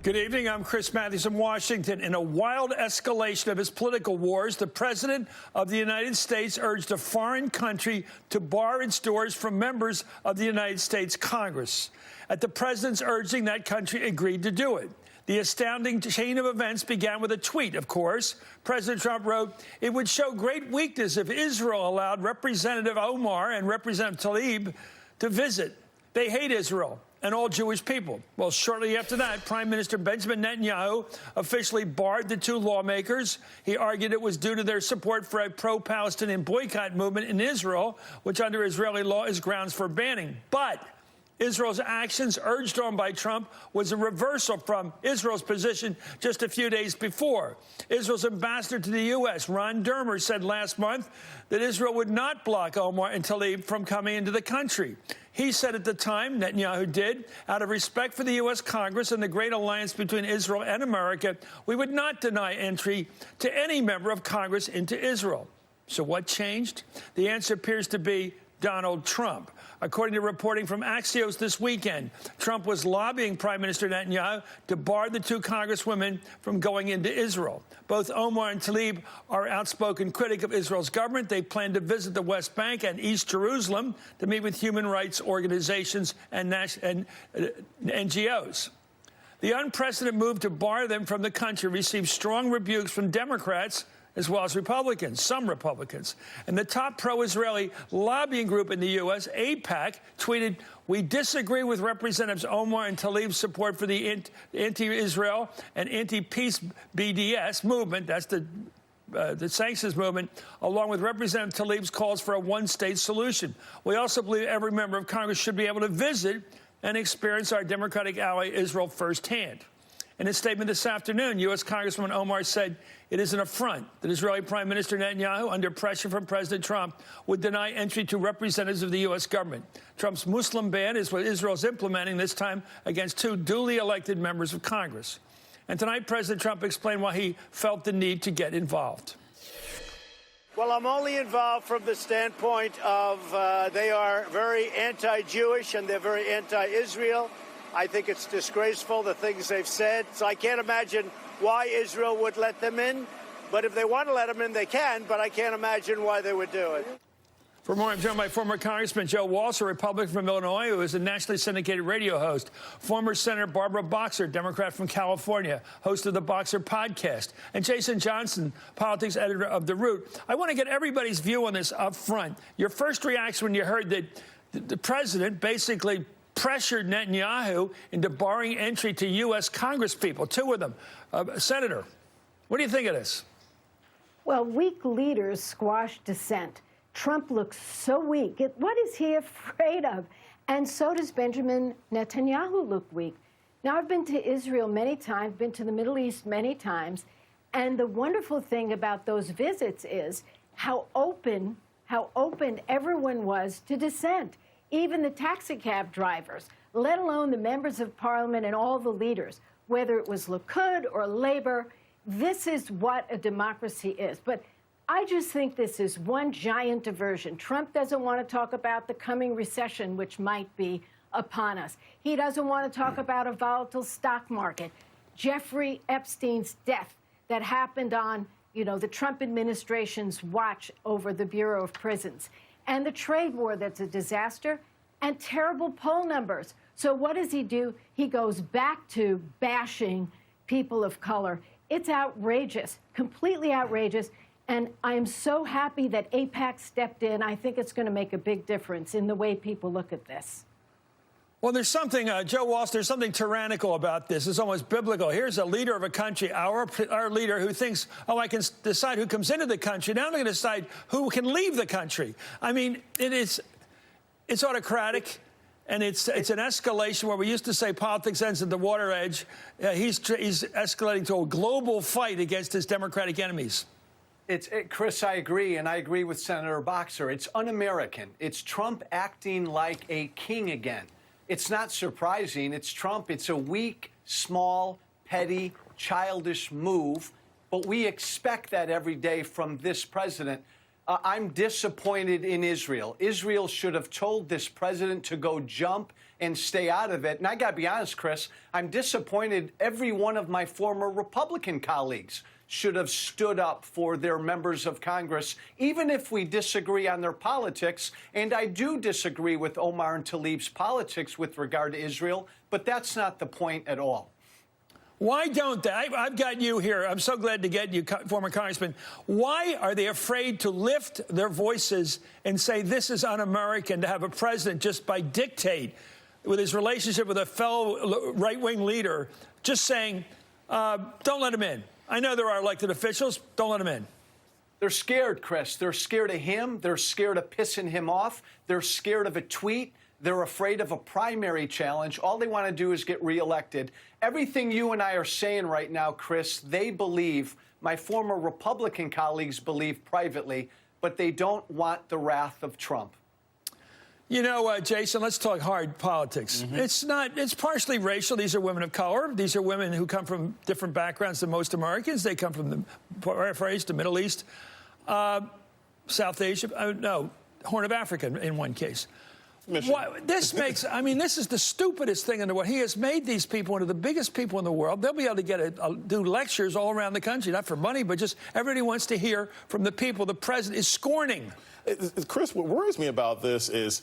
Good evening. I'm Chris Matthews in Washington. In a wild escalation of his political wars, the President of the United States urged a foreign country to bar its doors from members of the United States Congress. At the President's urging, that country agreed to do it. The astounding chain of events began with a tweet, of course. President Trump wrote, "It would show great weakness if Israel allowed Representative Omar and Representative Tlaib to visit. They hate Israel and all Jewish people." Well, shortly after that, Prime Minister Benjamin Netanyahu officially barred the two lawmakers. He argued it was due to their support for a pro-Palestinian boycott movement in Israel, which under Israeli law is grounds for banning. But Israel's actions, urged on by Trump, was a reversal from Israel's position just a few days before. Israel's ambassador to the U.S., Ron Dermer, said last month that Israel would not block Omar and Tlaib from coming into the country. He said at the time, Netanyahu did, out of respect for the U.S. Congress and the great alliance between Israel and America, we would not deny entry to any member of Congress into Israel. So what changed? The answer appears to be Donald Trump. According to reporting from Axios this weekend, Trump was lobbying Prime Minister Netanyahu to bar the two Congresswomen from going into Israel. Both Omar and Tlaib are outspoken critics of Israel's government. They plan to visit the West Bank and East Jerusalem to meet with human rights organizations and NGOs. The unprecedented move to bar them from the country received strong rebukes from Democrats as well as Republicans, some Republicans. And the top pro-Israeli lobbying group in the U.S., AIPAC, tweeted, "We disagree with Representatives Omar and Tlaib's support for the anti-Israel and anti-peace BDS movement," that's the sanctions movement, along with Representative Tlaib's calls for a one-state solution. We also believe every member of Congress should be able to visit and experience our Democratic ally Israel firsthand. In a statement this afternoon, U.S. Congresswoman Omar said it is an affront that Israeli Prime Minister Netanyahu, under pressure from President Trump, would deny entry to representatives of the U.S. government. Trump's Muslim ban is what Israel is implementing, this time against two duly elected members of Congress. And tonight, President Trump explained why he felt the need to get involved. Well, I'm only involved from the standpoint of they are very anti-Jewish and they're very anti-Israel. I think it's disgraceful, the things they've said. So I can't imagine why Israel would let them in. But if they want to let them in, they can. But I can't imagine why they would do it. For more, I'm joined by former Congressman Joe Walsh, a Republican from Illinois, who is a nationally syndicated radio host. Former Senator Barbara Boxer, Democrat from California, host of the Boxer podcast. And Jason Johnson, politics editor of The Root. I want to get everybody's view on this up front. Your first reaction when you heard that the president basically pressured Netanyahu into barring entry to U.S. congresspeople, two of them. Senator, what do you think of this? Well, weak leaders squash dissent. Trump looks so weak. What is he afraid of? And so does Benjamin Netanyahu look weak. Now, I've been to Israel many times, been to the Middle East many times, and the wonderful thing about those visits is how open everyone was to dissent. Even the taxicab drivers, let alone the members of parliament and all the leaders, whether it was Likud or Labor. This is what a democracy is. But I just think this is one giant diversion. Trump doesn't want to talk about the coming recession, which might be upon us. He doesn't want to talk about a volatile stock market. Jeffrey Epstein's death that happened on, the Trump administration's watch over the Bureau of Prisons. And the trade war that's a disaster, and terrible poll numbers. So what does he do? He goes back to bashing people of color. It's outrageous, completely outrageous. And I am so happy that AIPAC stepped in. I think it's going to make a big difference in the way people look at this. Well, there's something, Joe Walsh, there's something tyrannical about this. It's almost biblical. Here's a leader of a country, our leader, who thinks, oh, I can decide who comes into the country. Now I'm going to decide who can leave the country. I mean, it's autocratic, and it's an escalation where we used to say politics ends at the water edge. He's escalating to a global fight against his Democratic enemies. Chris, I agree, and I agree with Senator Boxer. It's un-American. It's Trump acting like a king again. It's not surprising. It's Trump. It's a weak, small, petty, childish move. But we expect that every day from this president. I'm disappointed in Israel. Israel should have told this president to go jump and stay out of it. And I got to be honest, Chris, I'm disappointed every one of my former Republican colleagues should have stood up for their members of Congress, even if we disagree on their politics. And I do disagree with Omar and Tlaib's politics with regard to Israel, but that's not the point at all. Why don't they? I've got you here. I'm so glad to get you, former Congressman. Why are they afraid to lift their voices and say this is un-American to have a president just by dictate with his relationship with a fellow right-wing leader just saying, don't let him in? I know there are elected officials. Don't let him in. They're scared, Chris. They're scared of him. They're scared of pissing him off. They're scared of a tweet. They're afraid of a primary challenge. All they want to do is get reelected. Everything you and I are saying right now, Chris, they believe, my former Republican colleagues believe privately, but they don't want the wrath of Trump. You know, Jason, let's talk hard politics. It's partially racial. These are women of color. These are women who come from different backgrounds than most Americans. They come from the paraphrase, the Middle East, South Asia, no, Horn of Africa in one case. This makes, I mean, this is the stupidest thing in the world. He has made these people one of the biggest people in the world. They'll be able to do lectures all around the country, not for money, but just everybody wants to hear from the people the president is scorning. Chris, what worries me about this is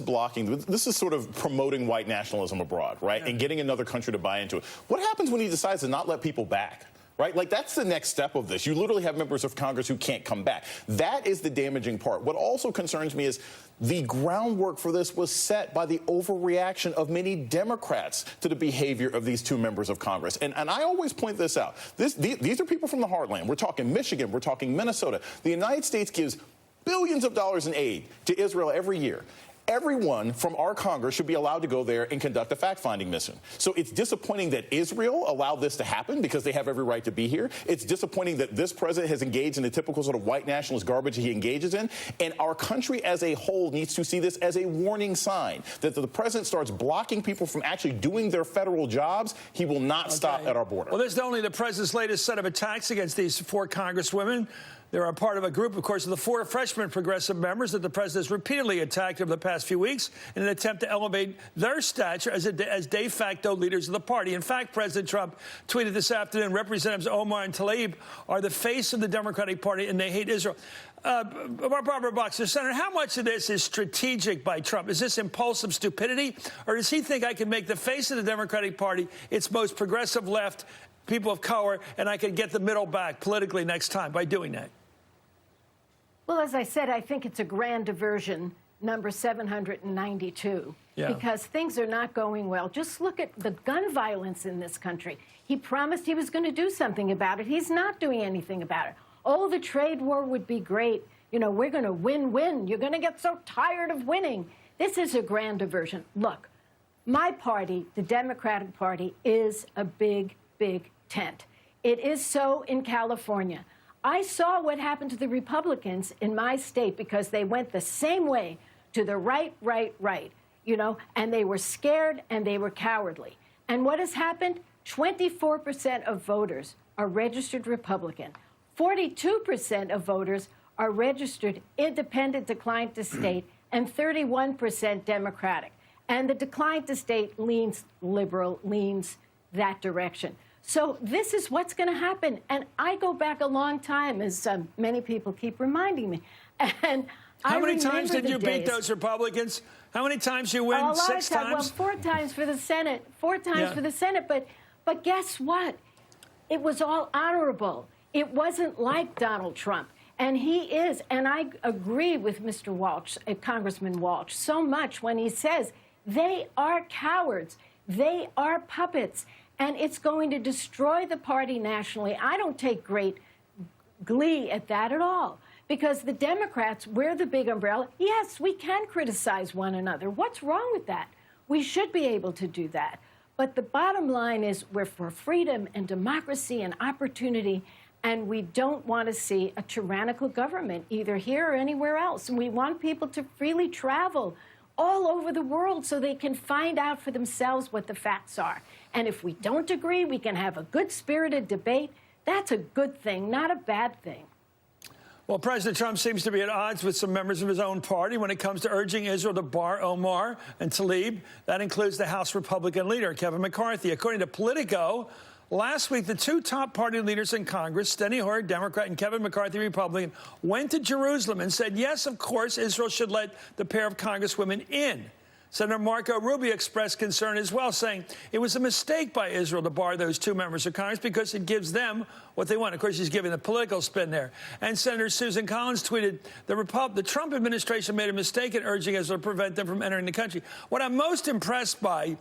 blocking, this is sort of promoting white nationalism abroad, right? Yeah. And getting another country to buy into it. What happens when he decides to not let people back? Right? Like, that's the next step of this. You literally have members of Congress who can't come back. That is the damaging part. What also concerns me is the groundwork for this was set by the overreaction of many Democrats to the behavior of these two members of Congress. And I always point this out. These are people from the heartland. We're talking Michigan. We're talking Minnesota. The United States gives billions of dollars in aid to Israel every year. Everyone from our Congress should be allowed to go there and conduct a fact-finding mission. So it's disappointing that Israel allowed this to happen because they have every right to be here. It's disappointing that this president has engaged in the typical sort of white nationalist garbage he engages in. And our country as a whole needs to see this as a warning sign that the president starts blocking people from actually doing their federal jobs. He will not stop at our border. Well, this is only the president's latest set of attacks against these 4 congresswomen. They're a part of a group, of course, of the 4 freshman progressive members that the president has repeatedly attacked over the past few weeks in an attempt to elevate their stature as de facto leaders of the party. In fact, President Trump tweeted this afternoon, Representatives Omar and Tlaib are the face of the Democratic Party and they hate Israel. Barbara Boxer, Senator, how much of this is strategic by Trump? Is this impulsive stupidity? Or does he think I can make the face of the Democratic Party its most progressive left, people of color, and I can get the middle back politically next time by doing that? Well, as I said, I think it's a grand diversion, number 792, because things are not going well. Just look at the gun violence in this country. He promised he was going to do something about it. He's not doing anything about it. Oh, the trade war would be great. You know, we're going to win-win. You're going to get so tired of winning. This is a grand diversion. Look, my party, the Democratic Party, is a big, big tent. It is so in California. I saw what happened to the Republicans in my state because they went the same way to the right, you know, and they were scared and they were cowardly. And what has happened? 24% of voters are registered Republican. 42% of voters are registered independent decline to state and 31% Democratic. And the decline to state leans liberal, leans that direction. So this is what's going to happen. And I go back a long time, as many people keep reminding me. And how many times did you beat those Republicans? How many times you win? 6 times? Well, 4 times for the Senate. 4 times for the Senate. But guess what? It was all honorable. It wasn't like Donald Trump. And he is, and I agree with Mr. Walsh, Congressman Walsh, so much when he says they are cowards. They are puppets. And it's going to destroy the party nationally. I don't take great glee at that at all. Because the Democrats, we're the big umbrella. Yes, we can criticize one another. What's wrong with that? We should be able to do that. But the bottom line is we're for freedom and democracy and opportunity, and we don't want to see a tyrannical government, either here or anywhere else. And we want people to freely travel all over the world so they can find out for themselves what the facts are. And if we don't agree, we can have a good-spirited debate. That's a good thing, not a bad thing. Well, President Trump seems to be at odds with some members of his own party when it comes to urging Israel to bar Omar and Tlaib. That includes the House Republican leader, Kevin McCarthy. According to Politico, last week, the two top party leaders in Congress, Steny Hoyer, Democrat, and Kevin McCarthy, Republican, went to Jerusalem and said, yes, of course, Israel should let the pair of Congresswomen in. Senator Marco Rubio expressed concern as well, saying it was a mistake by Israel to bar those two members of Congress because it gives them what they want. Of course, she's giving the political spin there. And Senator Susan Collins tweeted, the Trump administration made a mistake in urging Israel to prevent them from entering the country. What I'm most impressed by,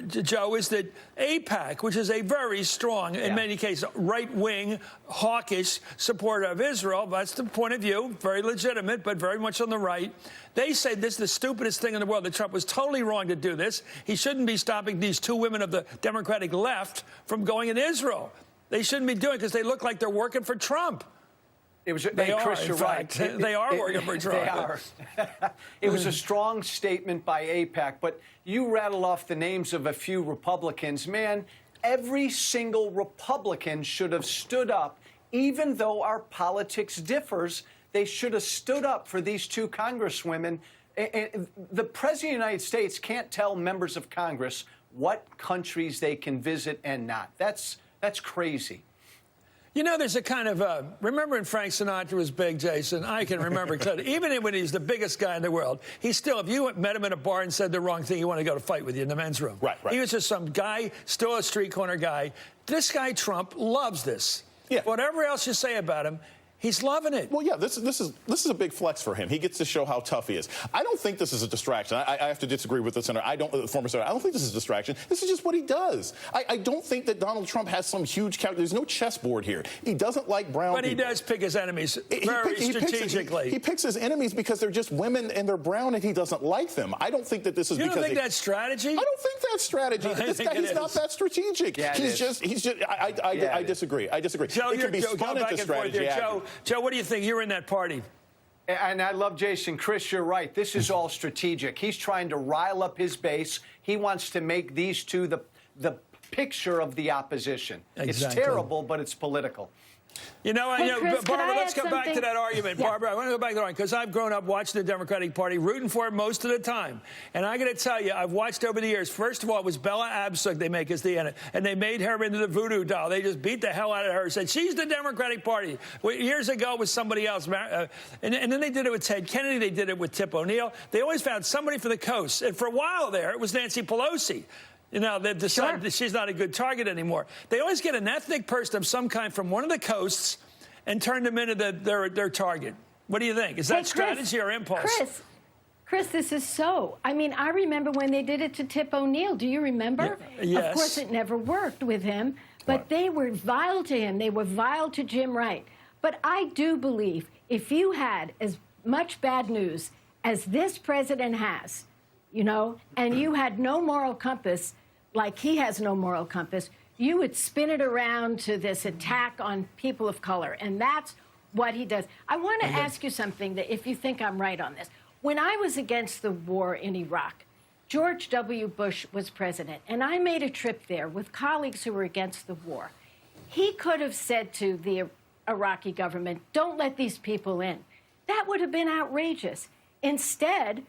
Joe, is that AIPAC, which is a very strong, in many cases, right-wing, hawkish supporter of Israel, that's the point of view, very legitimate, but very much on the right. They say this is the stupidest thing in the world, that Trump was totally wrong to do this. He shouldn't be stopping these two women of the Democratic left from going in Israel. They shouldn't be doing it because they look like they're working for Trump. They are, Chris, you're right. They are working for Trump. They are. It was a strong statement by AIPAC, but you rattle off the names of a few Republicans. Man, every single Republican should have stood up, even though our politics differs. They should have stood up for these two Congresswomen. The President of the United States can't tell members of Congress what countries they can visit and not. That's crazy. You know, there's a kind of, remember when Frank Sinatra was big, Jason? I can remember clearly. Even when he's the biggest guy in the world, he still, if you met him in a bar and said the wrong thing, he wanted to go to fight with you in the men's room. Right. He was just some guy, still a street corner guy. This guy, Trump, loves this. Yeah. Whatever else you say about him, he's loving it. Well, yeah, this is a big flex for him. He gets to show how tough he is. I don't think this is a distraction. I have to disagree with the senator. Former senator. I don't think this is a distraction. This is just what he does. I don't think that Donald Trump has some huge There's no chessboard here. He doesn't like brown people. But he does pick his enemies very strategically. He picks his enemies because they're just women and they're brown and he doesn't like them. I don't think that this is you because don't think that's strategy? I don't think that's strategy. This guy, he's not that strategic. Yeah, he's just. I disagree. I disagree. Joe, it can be spun into strategy. Joe, what do you think? You're in that party. And I love Jason. Chris, you're right. This is all strategic. He's trying to rile up his base. He wants to make these two the picture of the opposition. Exactly. It's terrible, but it's political. Chris, Barbara, let's go back to something? that argument. Yeah. Barbara, I want to go back to that argument because I've grown up watching the Democratic Party, rooting for it most of the time. And I got to tell you, I've watched over the years. First of all, it was Bella Abzug they make as the end, and they made her into the voodoo doll. They just beat the hell out of her. Said she's the Democratic Party. Years ago, it was somebody else, and then they did it with Ted Kennedy. They did it with Tip O'Neill. They always found somebody for the coast, and for a while there, it was Nancy Pelosi. You know, they've decided that she's not a good target anymore. They always get an ethnic person of some kind from one of the coasts and turn them into their target. What do you think? Is that strategy or impulse? Chris, this is so. I mean, I remember when they did it to Tip O'Neill. Do you remember? Yes. Of course, it never worked with him, but they were vile to him. They were vile to Jim Wright. But I do believe if you had as much bad news as this president has, you know, and you had no moral compass, like he has no moral compass, you would spin it around to this attack on people of color. And that's what he does. I want to ask you something, that if you think I'm right on this. When I was against the war in Iraq, George W. Bush was president, and I made a trip there with colleagues who were against the war. He could have said to the Iraqi government, don't let these people in. That would have been outrageous. Instead,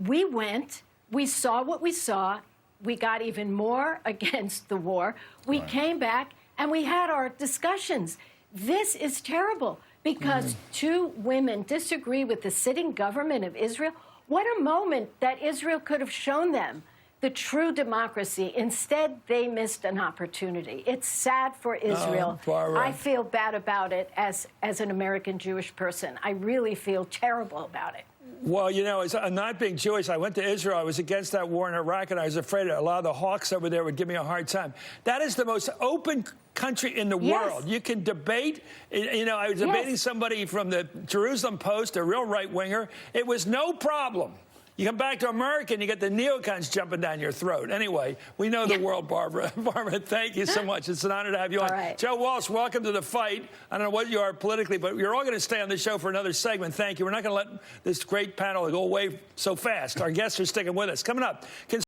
we went, we saw what we saw, we got even more against the war. We came back and we had our discussions. This is terrible because two women disagree with the sitting government of Israel. What a moment that Israel could have shown them the true democracy. Instead, they missed an opportunity. It's sad for Israel. I feel bad about it as an American Jewish person. I really feel terrible about it. Well, you know, not being Jewish, I went to Israel. I was against that war in Iraq, and I was afraid that a lot of the hawks over there would give me a hard time. That is the most open country in the world. You can debate. You know, I was debating somebody from the Jerusalem Post, a real right-winger. It was no problem. You come back to America and you get the neocons jumping down your throat. Anyway, we know the world, Barbara. Barbara, thank you so much. It's an honor to have you on. Right. Joe Walsh, welcome to the fight. I don't know what you are politically, but you're all going to stay on the show for another segment. Thank you. We're not going to let this great panel go away so fast. Our guests are sticking with us. Coming up.